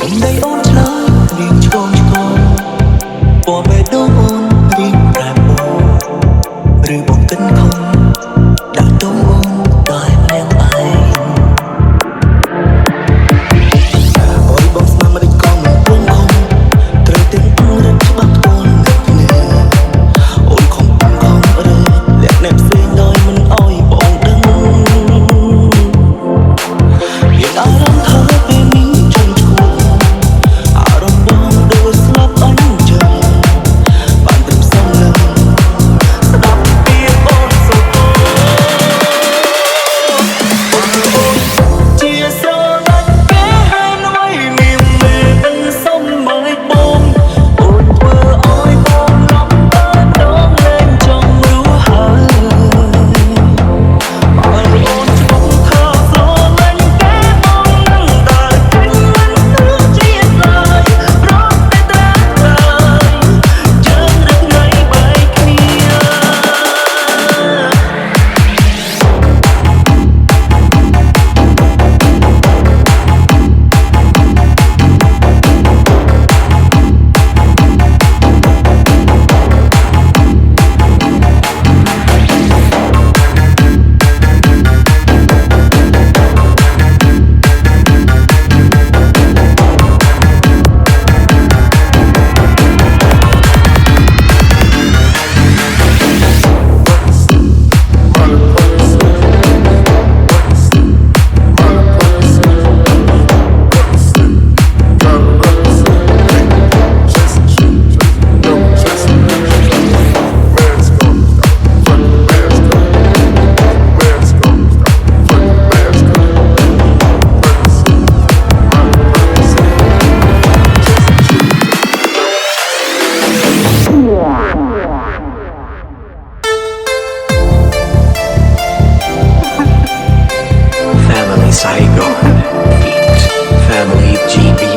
បំដីអូនឆ្លើយរៀងឆ្កងឆ្កងពណ៌បេះដូងអូនរៀងប្រែពណ៌ឬបងកិនខំដាក់ដងអូនតែម្នាក់ឯងអូយបងស្នាមមិនក៏មិនព្រមខំត្រូវទាំងអងរត់ច្បាស់ខ្លួនគ្នាអូនខំរើលាក់អ្នកផ្សេងដោយមិនអោយបងដឹងមានអារម្មណ៍ថាពេលនេះជន់ឈួរអារម្មណ៍បងដូចស្លាប់អញ្ចឹងបានត្រឹមសំឡេងស្ដាប់ពីអូនសូតូជាស្រឡាញ់គេហើយអ្វីមានមិនសុំមកបងអូនធ្វើឲ្យបងលំបាកដល់លែងចង់រស់ហើយបើអូនឆ្លងថាស្រឡាញ់គេបងនឹងដើរចេញមិនទើបជាស្លាយរត់តែត្រាស់ហើយយើងរឹកថ្ងៃបែកគ្នា Family Saigon feat. Family GB